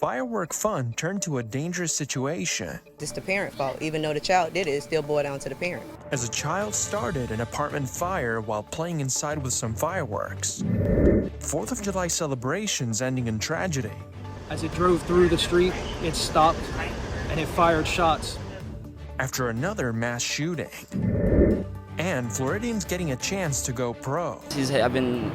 Firework fun turned to a dangerous situation. It's the parent's fault. Even though the child did it, it still boiled down to the parent. As a child started an apartment fire while playing inside with some fireworks. 4th of July celebrations ending in tragedy. As it drove through the street, it stopped and it fired shots. After another mass shooting. And Floridians getting a chance to go pro. I've been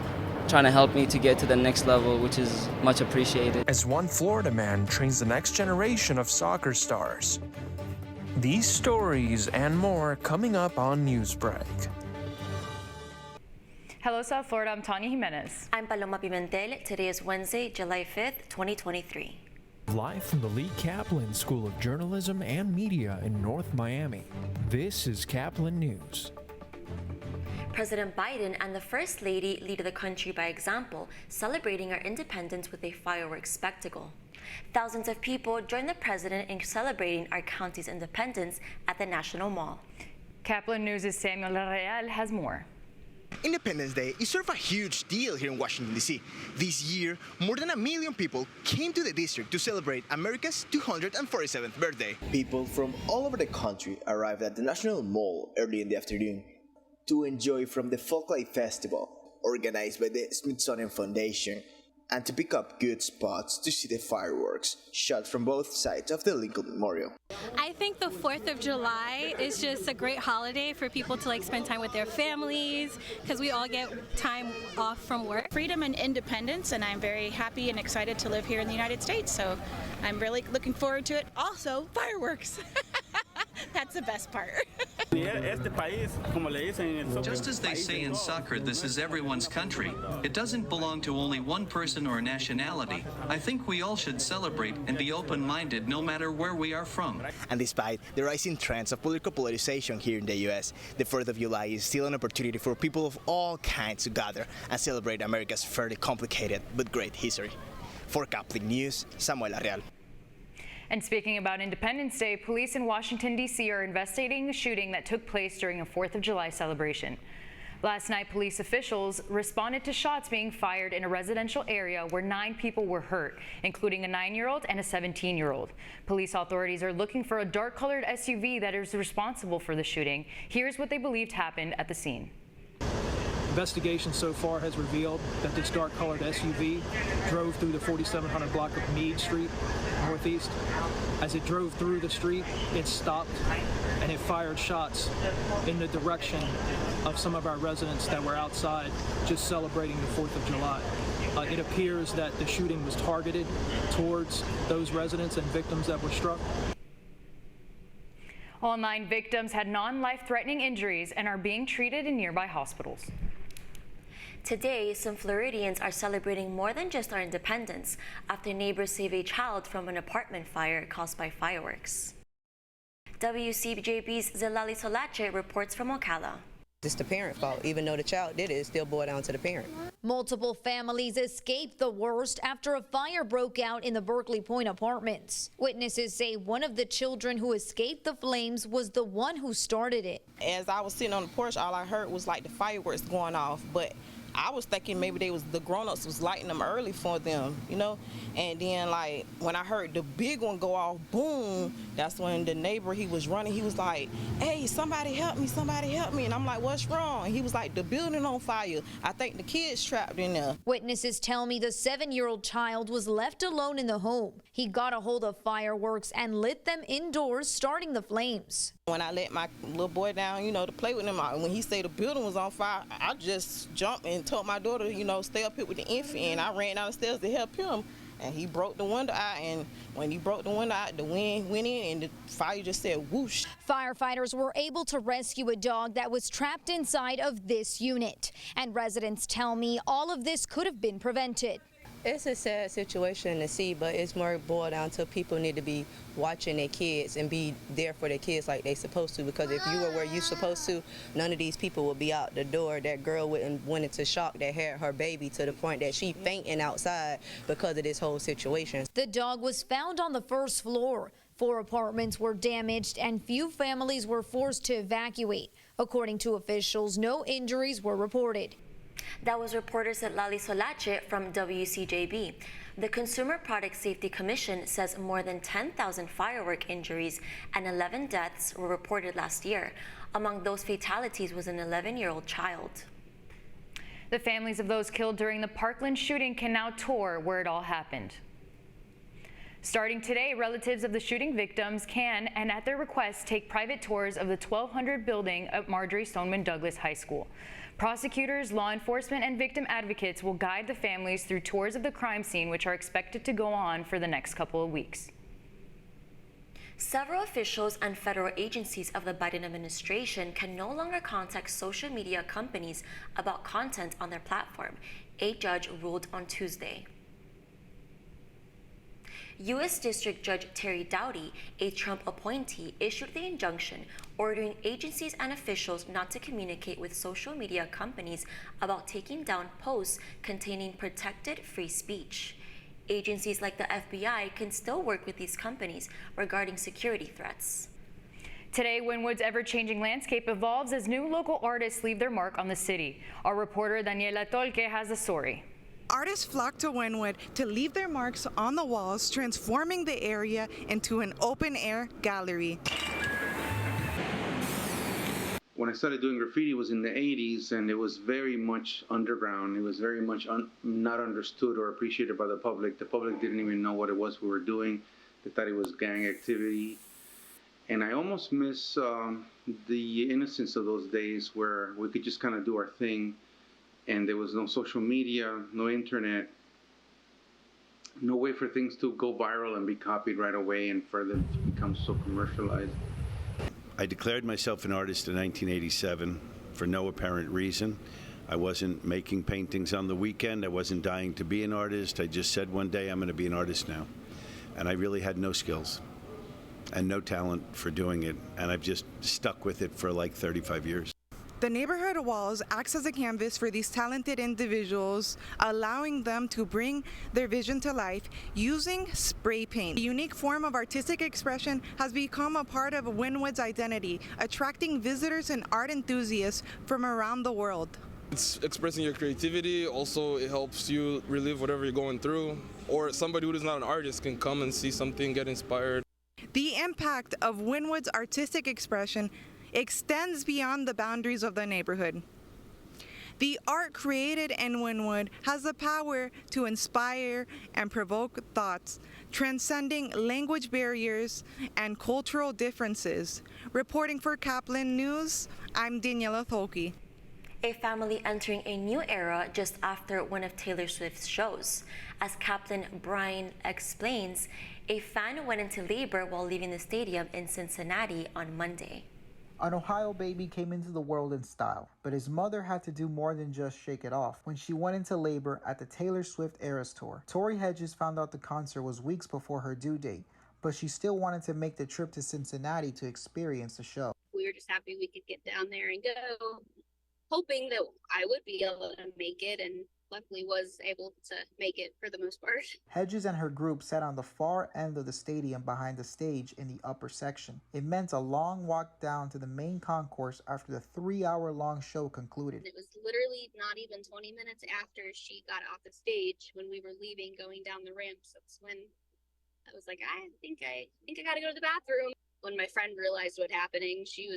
trying to help me to get to the next level, which is much appreciated. As one Florida man trains the next generation of soccer stars. These stories and more coming up on Newsbreak. Hello, South Florida. I'm Tanya Jimenez. I'm Paloma Pimentel. Today is Wednesday, July 5th, 2023. Live from the Lee Caplin School of Journalism and Media in North Miami, this is Caplin News. President Biden and the First Lady lead the country by example, celebrating our independence with a fireworks spectacle. Thousands of people join the president in celebrating our county's independence at the National Mall. Caplin News' Samuel Real has more. Independence Day is sort of a huge deal here in Washington, D.C. This year, more than 1 million people came to the district to celebrate America's 247th birthday. People from all over the country arrived at the National Mall early in the afternoon to enjoy from the Folklight Festival, organized by the Smithsonian Foundation, and to pick up good spots to see the fireworks shot from both sides of the Lincoln Memorial. I think the 4th of July is just a great holiday for people to spend time with their families, because we all get time off from work. Freedom and independence, and I'm very happy and excited to live here in the United States, so I'm really looking forward to it. Also, fireworks. That's the best part. Just as they say in soccer, this is everyone's country. It doesn't belong to only one person or nationality. I think we all should celebrate and be open-minded no matter where we are from. And despite the rising trends of political polarization here in the U.S., the 4th of July is still an opportunity for people of all kinds to gather and celebrate America's fairly complicated but great history. For Caplin News, Samuel Real. And speaking about Independence Day, police in Washington, D.C. are investigating the shooting that took place during a 4th of July celebration. Last night, police officials responded to shots being fired in a residential area where 9 people were hurt, including a 9-year-old and a 17-year-old. Police authorities are looking for a dark-colored SUV that is responsible for the shooting. Here's what they believed happened at the scene. Investigation so far has revealed that this dark-colored SUV drove through the 4700 block of Meade Street, Northeast. As it drove through the street, it stopped and it fired shots in the direction of some of our residents that were outside just celebrating the 4th of July. It appears that the shooting was targeted towards those residents and victims that were struck. All 9 victims had non-life-threatening injuries and are being treated in nearby hospitals. Today, some Floridians are celebrating more than just our independence after neighbors save a child from an apartment fire caused by fireworks. WCJB's Zelali Solache reports from Ocala. It's the parent's fault. Even though the child did it, it still boiled down to the parent. Multiple families escaped the worst after a fire broke out in the Berkeley Point apartments. Witnesses say one of the children who escaped the flames was the one who started it. As I was sitting on the porch, all I heard was like the fireworks going off, but I was thinking maybe the grown-ups was lighting them early for them, and then like when I heard the big one go off, boom, that's when the neighbor, he was running, he was like, hey, somebody help me, and I'm like, what's wrong? And he was like, the building on fire, I think the kid's trapped in there. Witnesses tell me the 7-year-old child was left alone in the home. He got a hold of fireworks and lit them indoors, starting the flames. When I let my little boy down, to play with him, when he said the building was on fire, I just jumped and told my daughter, stay up here with the infant, and I ran down the stairs to help him. And he broke the window out, and when he broke the window out, the wind went in and the fire just said whoosh. Firefighters were able to rescue a dog that was trapped inside of this unit. And residents tell me all of this could have been prevented. It's a sad situation to see, but it's more boiled down to people need to be watching their kids and be there for their kids like they supposed to, because if you were where you supposed to, none of these people would be out the door. That girl went into shock that had her baby to the point that she fainting outside because of this whole situation. The dog was found on the 1st floor. 4 apartments were damaged and few families were forced to evacuate. According to officials, no injuries were reported. That was reporter Lali Solache from WCJB. The Consumer Product Safety Commission says more than 10,000 firework injuries and 11 deaths were reported last year. Among those fatalities was an 11-year-old child. The families of those killed during the Parkland shooting can now tour where it all happened. Starting today, relatives of the shooting victims can, and at their request, take private tours of the 1200 building at Marjorie Stoneman Douglas High School. Prosecutors, law enforcement, and victim advocates will guide the families through tours of the crime scene, which are expected to go on for the next couple of weeks. Several officials and federal agencies of the Biden administration can no longer contact social media companies about content on their platform, a judge ruled on Tuesday. U.S. District Judge Terry Doughty, a Trump appointee, issued the injunction ordering agencies and officials not to communicate with social media companies about taking down posts containing protected free speech. Agencies like the FBI can still work with these companies regarding security threats. Today, Wynwood's ever-changing landscape evolves as new local artists leave their mark on the city. Our reporter Daniela Tolke has the story. Artists flock to Wynwood to leave their marks on the walls, transforming the area into an open-air gallery. When I started doing graffiti, it was in the 80s, and it was very much underground. It was very much not understood or appreciated by the public. The public didn't even know what it was we were doing. They thought it was gang activity. And I almost miss the innocence of those days where we could just kind of do our thing. And there was no social media, no internet, no way for things to go viral and be copied right away and for them to become so commercialized. I declared myself an artist in 1987 for no apparent reason. I wasn't making paintings on the weekend. I wasn't dying to be an artist. I just said one day I'm going to be an artist now. And I really had no skills and no talent for doing it. And I've just stuck with it for like 35 years. The neighborhood walls acts as a canvas for these talented individuals, allowing them to bring their vision to life using spray paint. A unique form of artistic expression has become a part of Wynwood's identity, attracting visitors and art enthusiasts from around the world. It's expressing your creativity. Also, it helps you relive whatever you're going through. Or somebody who is not an artist can come and see something, get inspired. The impact of Wynwood's artistic expression extends beyond the boundaries of the neighborhood. The art created in Wynwood has the power to inspire and provoke thoughts, transcending language barriers and cultural differences. Reporting for Caplin News, I'm Daniela Tolke. A family entering a new era just after one of Taylor Swift's shows. As Captain Brian explains, a fan went into labor while leaving the stadium in Cincinnati on Monday. An Ohio baby came into the world in style, but his mother had to do more than just shake it off when she went into labor at the Taylor Swift Eras Tour. Tori Hedges found out the concert was weeks before her due date, but she still wanted to make the trip to Cincinnati to experience the show. We were just happy we could get down there and go, hoping that I would be able to make it, and luckily was able to make it for the most part. Hedges and her group sat on the far end of the stadium behind the stage in the upper section. It meant a long walk down to the main concourse after the 3-hour-long show concluded. It was literally not even 20 minutes after she got off the stage when we were leaving, going down the ramps. That's when I was like, I think I gotta go to the bathroom. When my friend realized what was happening, she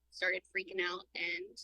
started freaking out and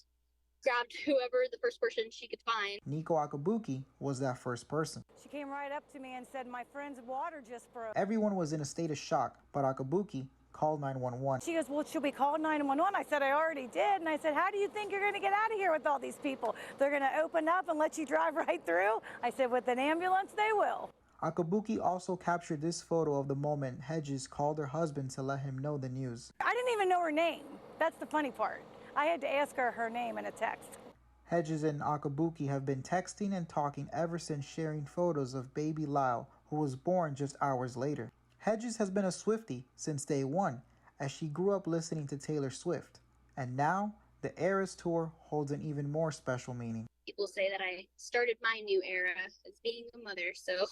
grabbed whoever, the first person she could find. Nico Akabuki was that first person. She came right up to me and said, my friend's water just broke. Everyone was in a state of shock, but Akabuki called 911. She goes, well, should we call 911? I said, I already did. And I said, how do you think you're going to get out of here with all these people? They're going to open up and let you drive right through? I said, with an ambulance, they will. Akabuki also captured this photo of the moment Hedges called her husband to let him know the news. I didn't even know her name. That's the funny part. I had to ask her name in a text. Hedges and Akabuki have been texting and talking ever since sharing photos of baby Lyle, who was born just hours later. Hedges has been a Swiftie since day one, as she grew up listening to Taylor Swift. And now, the Eras Tour holds an even more special meaning. People say that I started my new era as being a mother, so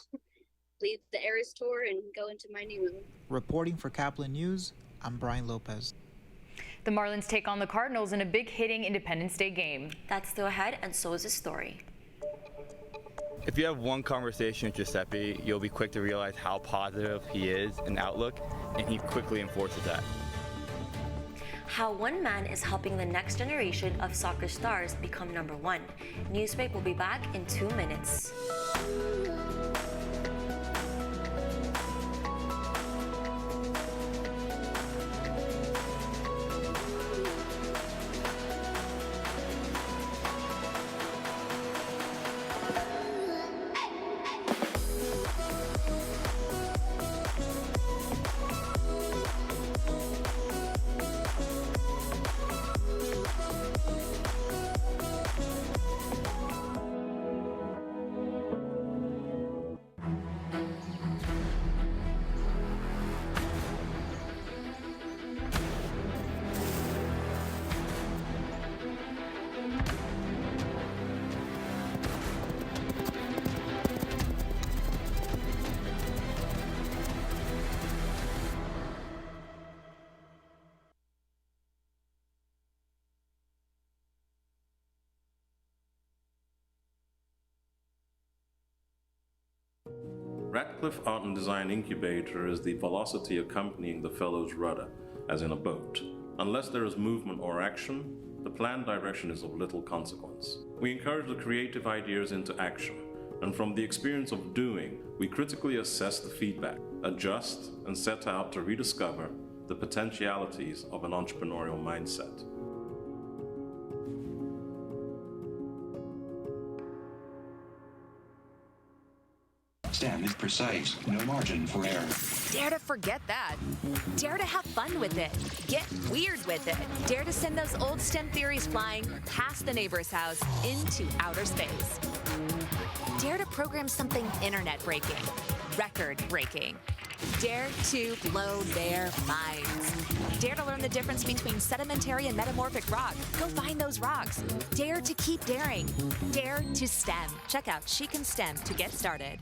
leave the Eras Tour and go into my new one. Reporting for Caplin News, I'm Brian Lopez. The Marlins take on the Cardinals in a big-hitting Independence Day game. That's still ahead, and so is the story. If you have one conversation with Giuseppe, you'll be quick to realize how positive he is in outlook, and he quickly enforces that. How one man is helping the next generation of soccer stars become #1. Newsbreak will be back in 2 minutes. Radcliffe Art and Design Incubator is the velocity accompanying the fellow's rudder, as in a boat. Unless there is movement or action, the planned direction is of little consequence. We encourage the creative ideas into action, and from the experience of doing, we critically assess the feedback, adjust, and set out to rediscover the potentialities of an entrepreneurial mindset. Stem is precise, no margin for error. Dare to forget that. Dare to have fun with it. Get weird with it. Dare to send those old STEM theories flying past the neighbor's house into outer space. Dare to program something internet-breaking, record-breaking. Dare to blow their minds. Dare to learn the difference between sedimentary and metamorphic rock. Go find those rocks. Dare to keep daring. Dare to STEM. Check out She Can STEM to get started.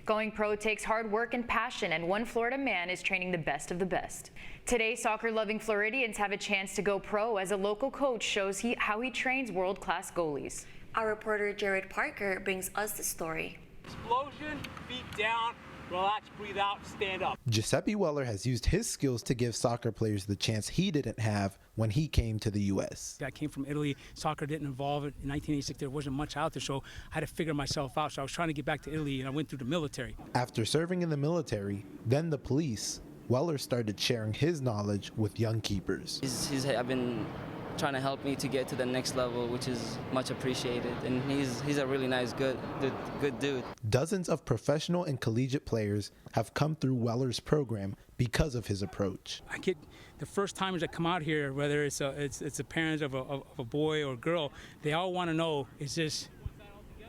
Going pro takes hard work and passion, and one Florida man is training the best of the best. Today, soccer-loving Floridians have a chance to go pro as a local coach shows how he trains world-class goalies. Our reporter Jared Parker brings us the story. Explosion, feet down, relax, breathe out, stand up. Giuseppe Weller has used his skills to give soccer players the chance he didn't have when he came to the U.S. I came from Italy. Soccer didn't involve it. In 1986, there wasn't much out there, so I had to figure myself out. So I was trying to get back to Italy, and I went through the military. After serving in the military, then the police, Weller started sharing his knowledge with young keepers. I've been trying to help me to get to the next level, which is much appreciated. And he's a really nice, good dude. Dozens of professional and collegiate players have come through Weller's program because of his approach. I get the first timers that come out here, whether it's a parent of a boy or girl, they all want to know, is this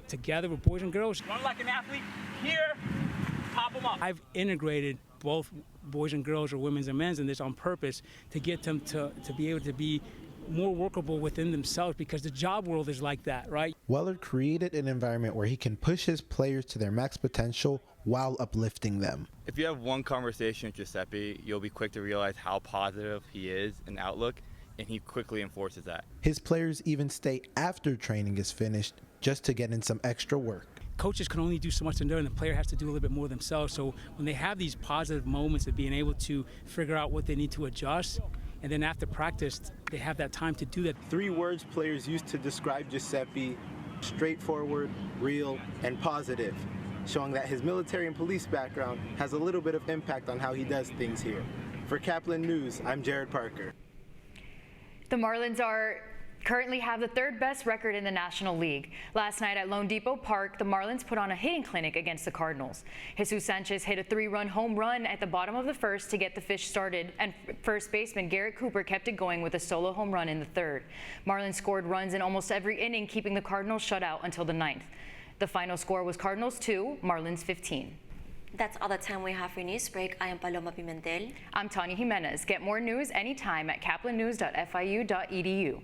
together with boys and girls? Run like an athlete, here, pop them up. I've integrated both boys and girls or women's and men's in this on purpose to get them to be able to be more workable within themselves, because the job world is like that, right? Weller created an environment where he can push his players to their max potential while uplifting them. If you have one conversation with Giuseppe, you'll be quick to realize how positive he is in outlook, and he quickly enforces that. His players even stay after training is finished just to get in some extra work. Coaches can only do so much in there, and the player has to do a little bit more themselves. So when they have these positive moments of being able to figure out what they need to adjust, and then after practice, they have that time to do that. 3 words players use to describe Giuseppe: straightforward, real, and positive, showing that his military and police background has a little bit of impact on how he does things here. For Caplin News, I'm Jared Parker. The Marlins currently have the 3rd best record in the National League. Last night at Lone Depot Park, the Marlins put on a hitting clinic against the Cardinals. Jesus Sanchez hit a 3-run home run at the bottom of the 1st to get the Fish started, and first baseman Garrett Cooper kept it going with a solo home run in the 3rd. Marlins scored runs in almost every inning, keeping the Cardinals shut out until the 9th. The final score was Cardinals 2, Marlins 15. That's all the time we have for Newsbreak. I am Paloma Pimentel. I'm Tanya Jimenez. Get more news anytime at caplinnews.fiu.edu.